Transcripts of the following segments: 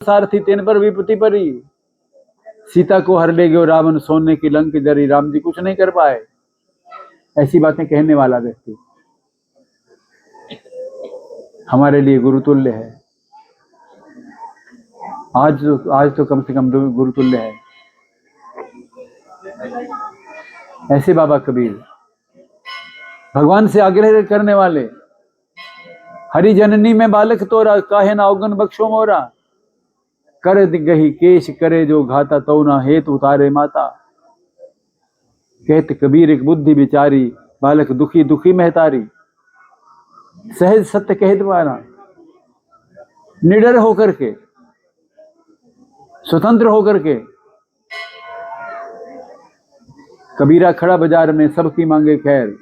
सारथी तेन पर विपत्ति परी, सीता को हर ले गयो रावण, सोने की लंक जरी, राम जी कुछ नहीं कर पाए। ऐसी बातें कहने वाला व्यक्ति हमारे लिए गुरुतुल्य है। आज तो कम से कम गुरुतुल्य है। ऐसे बाबा कबीर भगवान से आग्रह करने वाले, हरि जननी में बालक तोरा, काहे ना अवगन बख्शो मोरा, कर गही केश करे जो घाता, तो ना हेत उतारे माता। कहत कबीर एक बुद्धि बिचारी, बालक दुखी दुखी महतारी। सहज सत्य कहत वाला, निडर होकर के, स्वतंत्र होकर के, कबीरा खड़ा बाजार में सबकी मांगे खैर,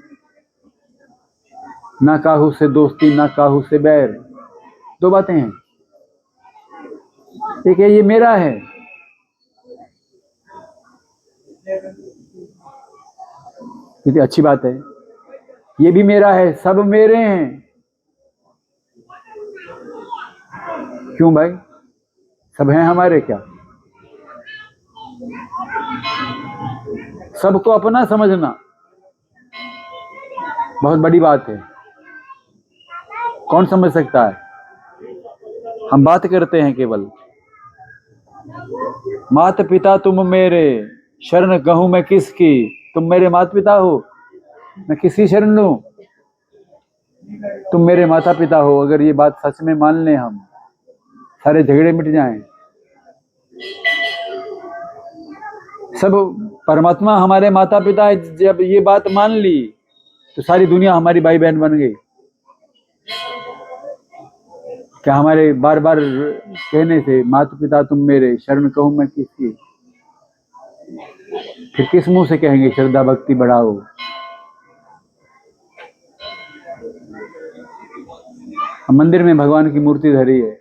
ना काहू से दोस्ती ना काहू से बैर। दो बातें हैं, एक है ये मेरा है, कितनी अच्छी बात है, ये भी मेरा है, सब मेरे हैं। क्यों भाई, सब हैं हमारे क्या? सबको अपना समझना बहुत बड़ी बात है। कौन समझ सकता है? हम बात करते हैं केवल, माता पिता तुम मेरे, शरण कहूं मैं किसकी। तुम मेरे माता पिता हो, मैं किसकी शरण लूं? तुम मेरे माता पिता हो। अगर ये बात सच में मान लें हम, सारे झगड़े मिट जाएं। सब परमात्मा हमारे माता पिता है। जब ये बात मान ली तो सारी दुनिया हमारी भाई बहन बन गई। क्या हमारे बार बार कहने से माता पिता तुम मेरे, शरण कहूं मैं किसकी, फिर किस मुंह से कहेंगे श्रद्धा भक्ति बढ़ाओ? मंदिर में भगवान की मूर्ति धरी है,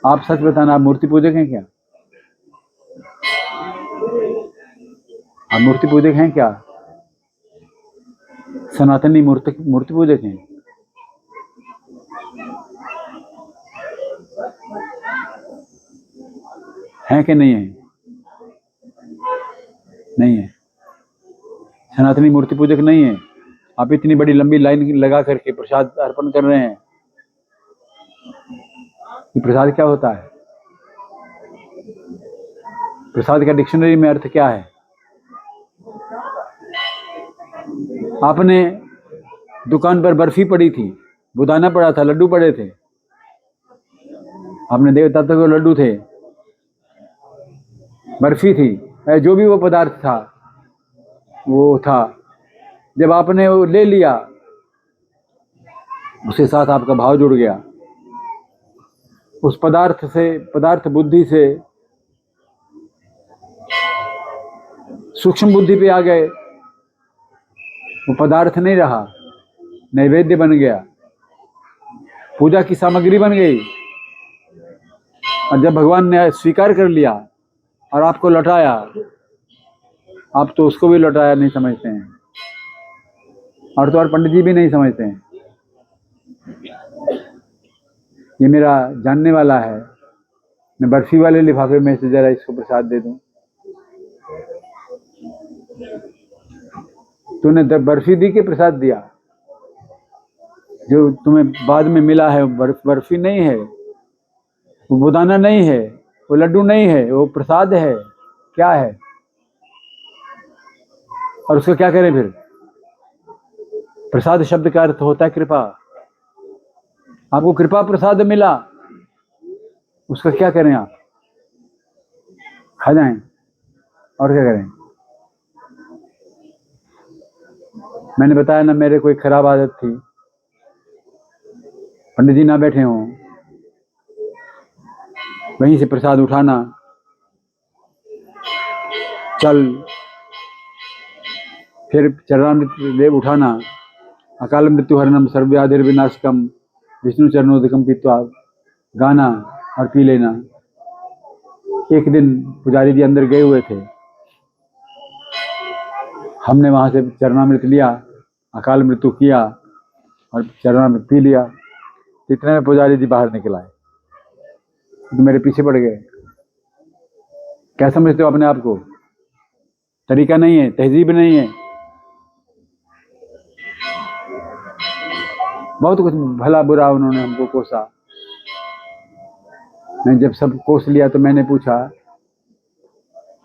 आप सच बताना, आप मूर्ति पूजक हैं क्या? आप मूर्ति पूजक हैं क्या? सनातनी मूर्ति पूजक हैं? हैं कि नहीं है? नहीं है, सनातनी मूर्ति पूजक नहीं है। आप इतनी बड़ी लंबी लाइन लगा करके प्रसाद अर्पण कर रहे हैं। ये प्रसाद क्या होता है? प्रसाद का डिक्शनरी में अर्थ क्या है? आपने दुकान पर बर्फी पड़ी थी, बुदाना पड़ा था, लड्डू पड़े थे, आपने देखा तब तक वो लड्डू थे, बर्फी थी, जो भी वो पदार्थ था वो था। जब आपने वो ले लिया, उसके साथ आपका भाव जुड़ गया, उस पदार्थ बुद्धि से सूक्ष्म बुद्धि पे आ गए, वो पदार्थ नहीं रहा, नैवेद्य बन गया, पूजा की सामग्री बन गई। और जब भगवान ने स्वीकार कर लिया और आपको लौटाया, आप तो उसको भी लौटाया नहीं समझते हैं, और तो और पंडित जी भी नहीं समझते हैं। ये मेरा जानने वाला है, मैं बर्फी वाले लिफाफे में से जरा इसको प्रसाद दे दूं। तूने बर्फी दी कि प्रसाद दिया? जो तुम्हें बाद में मिला है बर्फी नहीं है, वो बुदाना नहीं है, वो लड्डू नहीं है, वो प्रसाद है। क्या है? और उसका क्या करें फिर? प्रसाद शब्द का अर्थ होता है कृपा। आपको कृपा प्रसाद मिला, उसका क्या करें? आप खा जाएं और क्या करें? मैंने बताया ना, मेरे कोई खराब आदत थी, पंडित जी ना बैठे हों, वहीं से प्रसाद उठाना, चल, फिर चरणामृत देव उठाना, अकाल मृत्यु हरणम सर्वव्याधि विनाशकम विष्णु चरणोदकम पीत्वा गाना और पी लेना। एक दिन पुजारी जी अंदर गए हुए थे, हमने वहां से चरणामृत लिया, अकाल मृत्यु किया और चरणामृत पी लिया। इतने में पुजारी जी बाहर निकल आए। तो मेरे पीछे पड़ गए। क्या समझते हो अपने आप को? तरीका नहीं है, तहजीब नहीं है। बहुत कुछ भला बुरा उन्होंने हमको कोसा। मैं जब सब कोस लिया तो मैंने पूछा,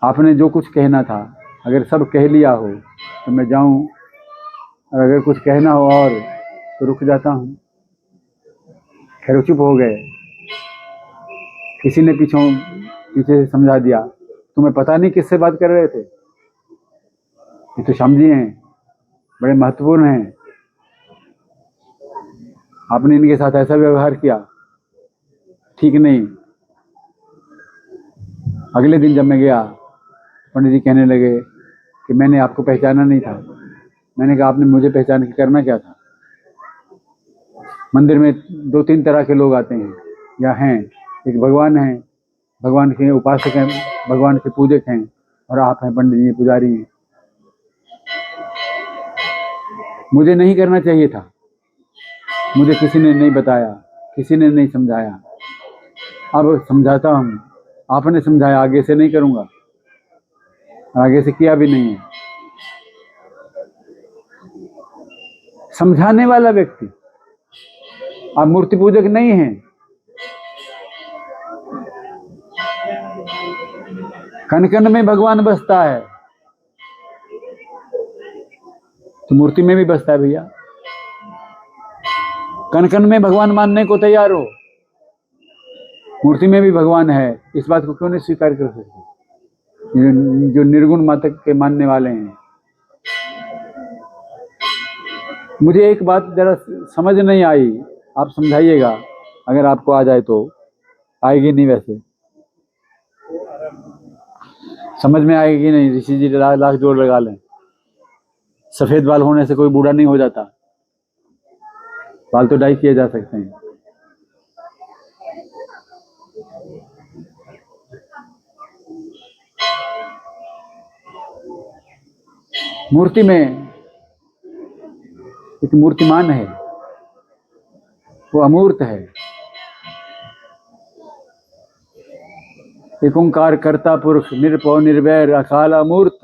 आपने जो कुछ कहना था अगर सब कह लिया हो तो मैं जाऊं, और अगर कुछ कहना हो और तो रुक जाता हूं। खैर चुप हो गए। किसी ने पीछे से समझा दिया, तुम्हें पता नहीं किससे बात कर रहे थे, ये तो श्याम जी हैं, बड़े महत्वपूर्ण हैं, आपने इनके साथ ऐसा व्यवहार किया, ठीक नहीं। अगले दिन जब मैं गया, पंडित जी कहने लगे कि मैंने आपको पहचाना नहीं था। मैंने कहा आपने मुझे पहचान के करना क्या था? मंदिर में 2-3 तरह के लोग आते हैं या हैं, एक भगवान है, भगवान के उपासक हैं, भगवान के पूजक हैं, और आप हैं पंडित जी पुजारी हैं। मुझे नहीं करना चाहिए था, मुझे किसी ने नहीं बताया, किसी ने नहीं समझाया। अब समझाता हूँ, आपने समझाया, आगे से नहीं करूँगा, आगे से किया भी नहीं है। समझाने वाला व्यक्ति, आप मूर्ति पूजक नहीं हैं, कण कण में भगवान बसता है तो मूर्ति में भी बसता है भैया। कण कण में भगवान मानने को तैयार हो, मूर्ति में भी भगवान है, इस बात को क्यों नहीं स्वीकार कर सकते जो निर्गुण माता के मानने वाले हैं। मुझे एक बात जरा समझ नहीं आई, आप समझाइएगा, अगर आपको आ जाए तो। आएगी नहीं, वैसे समझ में आएगी नहीं। ऋषि जी लाख जोड़ लगा लें, सफेद बाल होने से कोई बूढ़ा नहीं हो जाता, बाल तो डाई किए जा सकते हैं। मूर्ति में एक मूर्तिमान है, वो अमूर्त है। एक ओंकार कर्ता पुरुष निरपौ निर्वैर अकाल अमूर्त,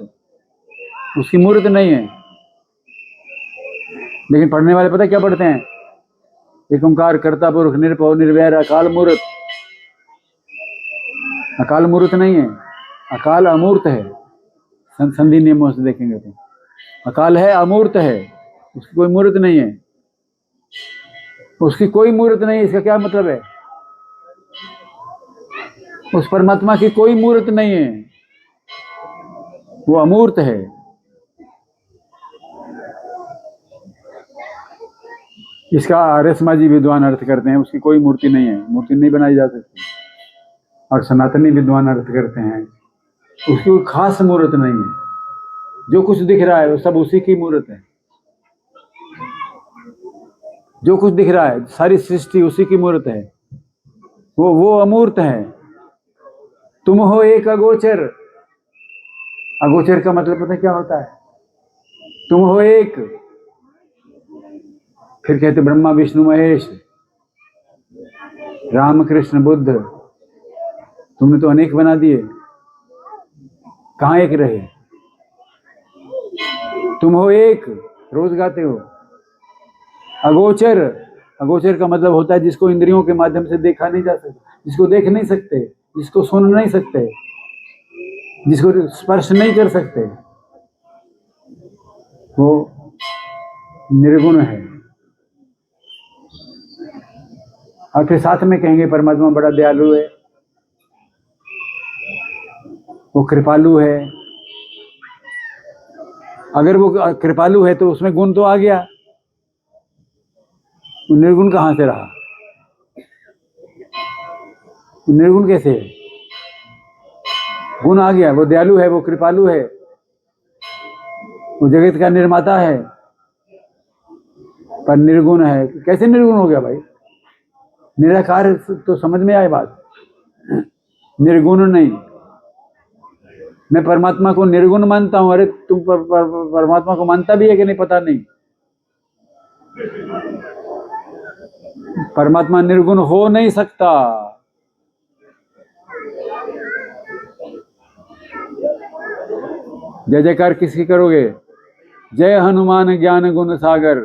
उसकी मूर्त नहीं है। लेकिन पढ़ने वाले पता क्या पढ़ते हैं? एक ओंकार कर्ता पुरुष निरपौ निर्वैर अकाल मूर्त। अकाल मूर्त नहीं है, अकाल अमूर्त है। संधि नियमों से देखेंगे तो अकाल है, अमूर्त है, उसकी कोई मूर्त नहीं है। उसकी कोई मूर्त नहीं, इसका क्या मतलब है? उस परमात्मा की कोई मूर्त नहीं है, वो अमूर्त है। इसका आर्यसमा जी विद्वान अर्थ करते हैं, उसकी कोई मूर्ति नहीं है, मूर्ति नहीं बनाई जा सकती। और सनातनी विद्वान अर्थ करते हैं, उसकी कोई खास मूर्त नहीं है, जो कुछ दिख रहा है वो सब उसी की मूर्त है। जो कुछ दिख रहा है सारी सृष्टि उसी की मूर्त है, वो अमूर्त है। तुम हो एक अगोचर। अगोचर का मतलब पता क्या होता है? तुम हो एक, फिर कहते ब्रह्मा विष्णु महेश, राम कृष्ण बुद्ध, तुमने तो अनेक बना दिए, कहाँ एक रहे? तुम हो एक, रोज गाते हो। अगोचर, अगोचर का मतलब होता है जिसको इंद्रियों के माध्यम से देखा नहीं जा सकता, जिसको देख नहीं सकते, जिसको सुन नहीं सकते, जिसको स्पर्श नहीं कर सकते, वो निर्गुण है। और फिर साथ में कहेंगे परमात्मा बड़ा दयालु है, वो कृपालु है। अगर वो कृपालु है तो उसमें गुण तो आ गया, वो निर्गुण कहां से रहा? वो निर्गुण कैसे है? गुण आ गया, वो दयालु है, वो कृपालु है, वो जगत का निर्माता है, पर निर्गुण है। कैसे निर्गुण हो गया भाई? निराकार तो समझ में आए बात, निर्गुण नहीं। मैं परमात्मा को निर्गुण मानता हूं, अरे तुम परमात्मा को मानता भी है कि नहीं पता नहीं। परमात्मा निर्गुण हो नहीं सकता, जय जयकार किसकी करोगे? जय हनुमान ज्ञान गुण सागर।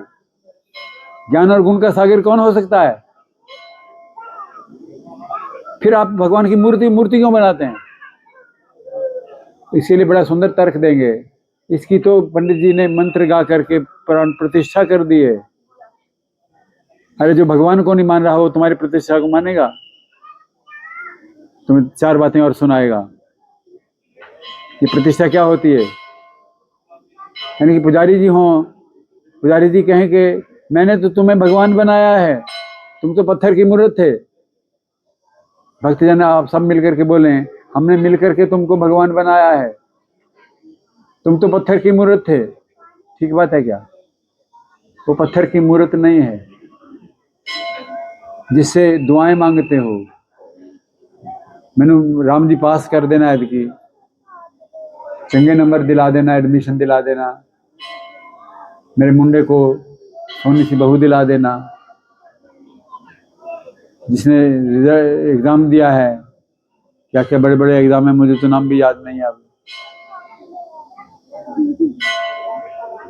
ज्ञान और गुण का सागर कौन हो सकता है? फिर आप भगवान की मूर्ति क्यों बनाते हैं? इसीलिए बड़ा सुंदर तर्क देंगे। इसकी तो पंडित जी ने मंत्र गा करके प्राण प्रतिष्ठा कर दी है। अरे जो भगवान को नहीं मान रहा वो तुम्हारी प्रतिष्ठा को मानेगा? तुम्हें 4 बातें और सुनाएगा कि प्रतिष्ठा क्या होती है। यानी कि पुजारी जी हों, पुजारी जी कहें कि मैंने तो तुम्हें भगवान बनाया है, तुम तो पत्थर की मूर्त थे। भक्तजन आप सब मिलकर के बोले हमने मिलकर के तुमको भगवान बनाया है, तुम तो पत्थर की मूर्त थे। ठीक बात है क्या? वो पत्थर की मूर्त नहीं है जिससे दुआएं मांगते हो। मैंने राम जी पास कर देना, ऐदकी चंगे नंबर दिला देना, एडमिशन दिला देना, मेरे मुंडे को सोनी सी बहू दिला देना। जिसने एग्जाम दिया है, क्या क्या बड़े बड़े एग्जाम है, मुझे तो नाम भी याद नहीं है अब।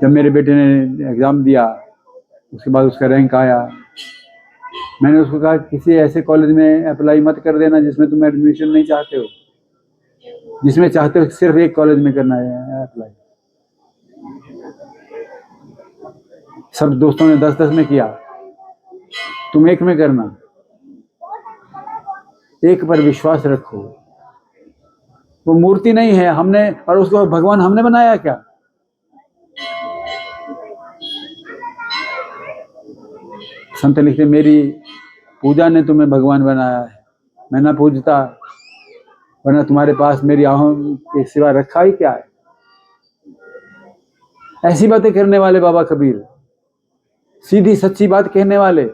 जब मेरे बेटे ने एग्जाम दिया उसके बाद उसका रैंक आया, मैंने उसको कहा किसी ऐसे कॉलेज में अप्लाई मत कर देना जिसमें तुम एडमिशन नहीं चाहते हो, जिसमें चाहते हो सिर्फ एक कॉलेज में करना है अप्लाई। सब दोस्तों ने 10-10 में किया, तुम एक में करना। एक पर विश्वास रखो। वो मूर्ति नहीं है हमने, और उसको भगवान हमने बनाया क्या? संत लिखते मेरी पूजा ने तुम्हें भगवान बनाया है, मैं ना पूजता वरना तुम्हारे पास मेरी आहों के सिवा रखा ही क्या है। ऐसी बातें करने वाले बाबा कबीर, सीधी सच्ची बात कहने वाले।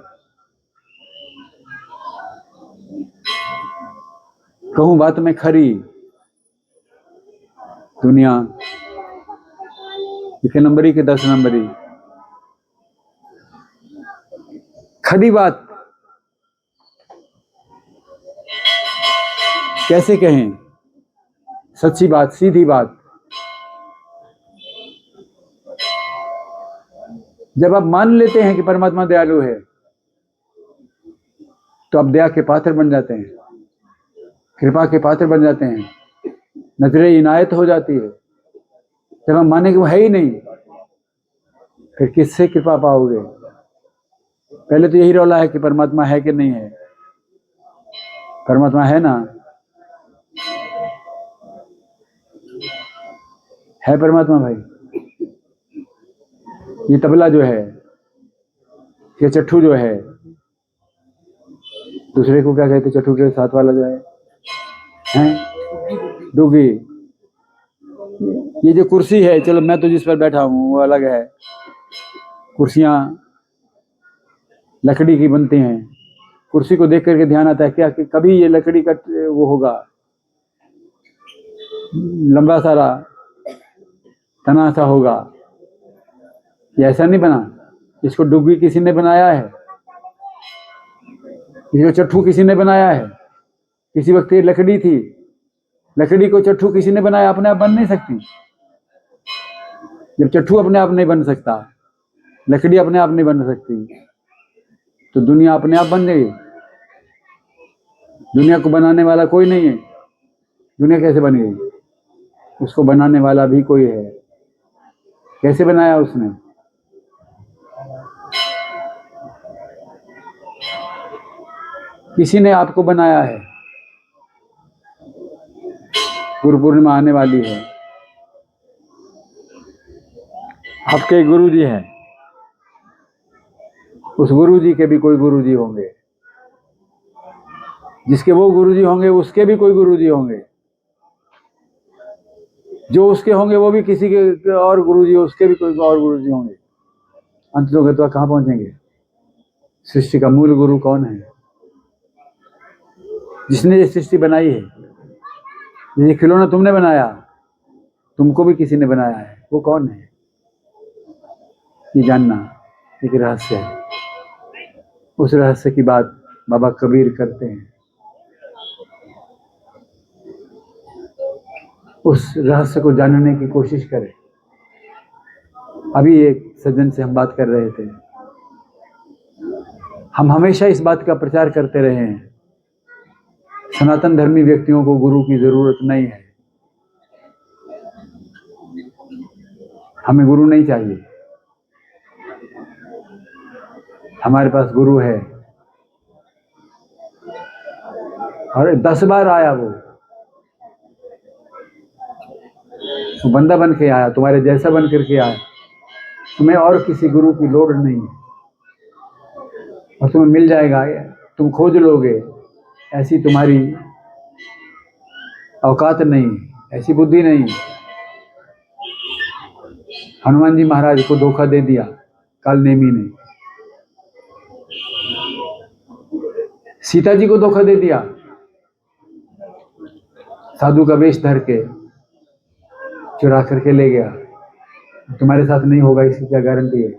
कहूं बात में खरी, दुनिया 1 नंबरी के 10 नंबरी। खरी बात कैसे कहें? सच्ची बात, सीधी बात। जब आप मान लेते हैं कि परमात्मा दयालु है तो आप दया के पात्र बन जाते हैं, कृपा के पात्र बन जाते हैं, नजरे इनायत हो जाती है। जब हम माने कि वो है ही नहीं, फिर किससे कृपा पाओगे? पहले तो यही रौला है कि परमात्मा है कि नहीं है। परमात्मा है ना, है परमात्मा भाई। ये तबला जो है, ये चट्ठू जो है, दूसरे को क्या कहते, चट्ठू के साथ वाला जो है, डुगी। ये जो कुर्सी है, चलो मैं तो जिस पर बैठा हूं वो अलग है। कुर्सियां लकड़ी की बनती हैं, कुर्सी को देख करके ध्यान आता है क्या कि कभी ये लकड़ी का वो होगा, लंबा सारा तना सा होगा। ये ऐसा नहीं बना। इसको डुग्गी किसी ने बनाया है, इसको चट्ठू किसी ने बनाया है। किसी वक्त ये लकड़ी थी, लकड़ी को चट्ठू किसी ने बनाया, अपने आप बन नहीं सकती। जब चट्ठू अपने आप नहीं बन सकता, लकड़ी अपने आप नहीं बन सकती, तो दुनिया अपने आप बन गई। दुनिया को बनाने वाला कोई नहीं है। दुनिया कैसे बन गई? उसको बनाने वाला भी कोई है। कैसे बनाया उसने? किसी ने आपको बनाया है। गुरु पूर्णिमा आने वाली है, आपके गुरु जी हैं, उस गुरु जी के भी कोई गुरु जी होंगे, जिसके वो गुरु जी होंगे उसके भी कोई गुरु जी होंगे, जो उसके होंगे वो भी किसी के और गुरु जी, उसके भी कोई और गुरु जी होंगे। अंत तो गत्वा कहाँ पहुंचेंगे? सृष्टि का मूल गुरु कौन है? जिसने ये सृष्टि बनाई है। ये खिलौना तुमने बनाया, तुमको भी किसी ने बनाया है, वो कौन है? ये जानना एक रहस्य है। उस रहस्य की बात बाबा कबीर करते हैं। उस रहस्य को जानने की कोशिश करें। अभी एक सज्जन से हम बात कर रहे थे, हम हमेशा इस बात का प्रचार करते रहे हैं, सनातन धर्मी व्यक्तियों को गुरु की जरूरत नहीं है, हमें गुरु नहीं चाहिए। हमारे पास गुरु है, और 10 बार आया वो बंदा बन के आया, तुम्हारे जैसा बन करके आया। तुम्हें और किसी गुरु की लोड़ नहीं है, और तुम्हें मिल जाएगा, तुम खोज लोगे, ऐसी तुम्हारी औकात नहीं, ऐसी बुद्धि नहीं। हनुमान जी महाराज को धोखा दे दिया काल नेमी ने, सीता जी को धोखा दे दिया, साधु का वेश धर के चुरा करके ले गया। तुम्हारे साथ नहीं होगा इसकी क्या गारंटी है?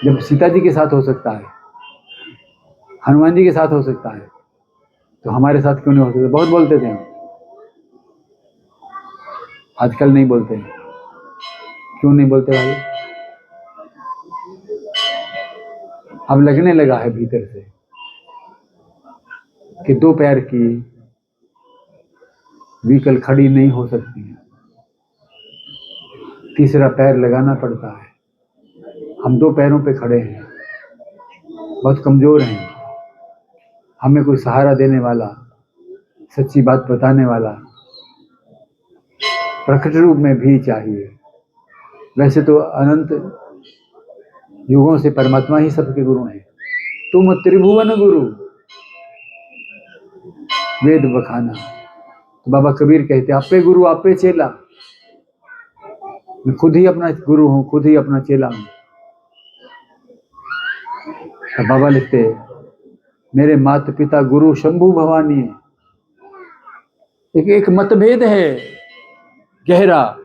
जब सीता जी के साथ हो सकता है, हनुमान जी के साथ हो सकता है, तो हमारे साथ क्यों नहीं हो सकता? बहुत बोलते थे हम, आजकल नहीं बोलते। क्यों नहीं बोलते भाई? अब लगने लगा है भीतर से कि 2 पैर की व्हीकल खड़ी नहीं हो सकती है, तीसरा पैर लगाना पड़ता है। हम 2 पैरों पे खड़े हैं, बहुत कमजोर हैं। हमें कोई सहारा देने वाला, सच्ची बात बताने वाला प्रकट रूप में भी चाहिए। वैसे तो अनंत युगों से परमात्मा ही सबके गुरु हैं। तुम त्रिभुवन गुरु वेद बखाना। तो बाबा कबीर कहते, आपे गुरु आपे चेला। मैं खुद ही अपना गुरु हूं, खुद ही अपना चेला हूं। तो बाबा लिखते, मेरे माता पिता गुरु शंभु भवानी है। एक मतभेद है गहरा,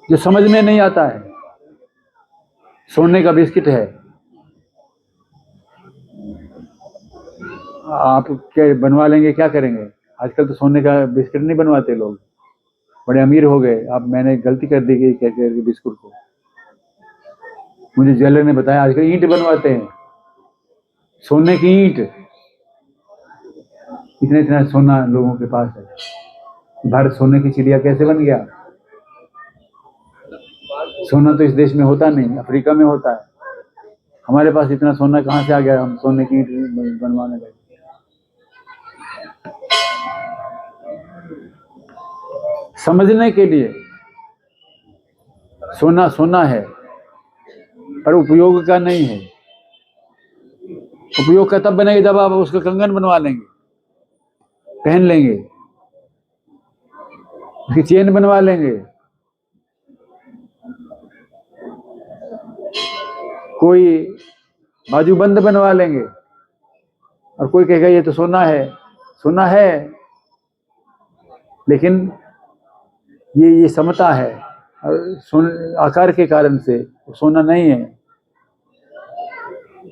जो समझ में नहीं आता है। सोने का बिस्किट है, आप क्या बनवा लेंगे, क्या करेंगे? आजकल तो सोने का बिस्किट नहीं बनवाते लोग, बड़े अमीर हो गए। अब मैंने गलती कर दी कि कहते हैं बिस्कुट को, मुझे ज्वेलर ने बताया आजकल ईंट बनवाते हैं, सोने की ईंट। इतना इतना सोना लोगों के पास है। भारत सोने की चिड़िया कैसे बन गया? सोना तो इस देश में होता नहीं, अफ्रीका में होता है। हमारे पास इतना सोना कहाँ से आ गया? हम सोने की ईंट बनवाने लगे। समझने के लिए सोना सोना है, पर उपयोग का नहीं है। उपयोग का तब बनेगा जब आप उसका कंगन बनवा लेंगे, पहन लेंगे, उसकी चेन बनवा लेंगे, कोई बाजूबंद बनवा लेंगे, और कोई कहेगा ये तो सोना है। सोना है, लेकिन ये समता है, और आकार के कारण से सोना नहीं है।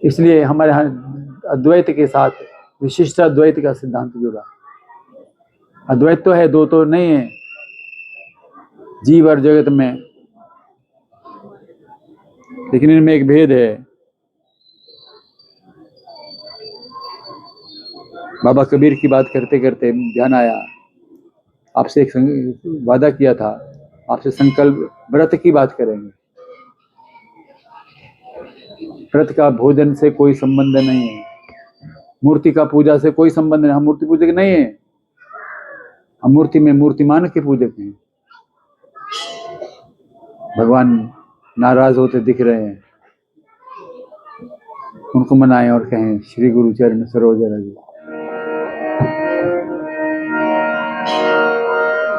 इसलिए हमारे यहाँ अद्वैत के साथ विशिष्ट अद्वैत का सिद्धांत जुड़ा। अद्वैत तो है, 2 तो नहीं है जीव और जगत में, लेकिन इनमें एक भेद है। बाबा कबीर की बात करते करते ध्यान आया, आपसे एक वादा किया था, आपसे संकल्प व्रत की बात करेंगे। व्रत का भोजन से कोई संबंध नहीं है, मूर्ति का पूजा से कोई संबंध नहीं। हम मूर्ति पूजक नहीं है, हम मूर्ति में मूर्तिमान के पूजक हैं। भगवान नाराज होते दिख रहे हैं, उनको मनाएं और कहें श्री गुरु चरण सरोज रज।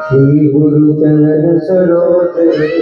श्री गुरु चरण सरोज रज।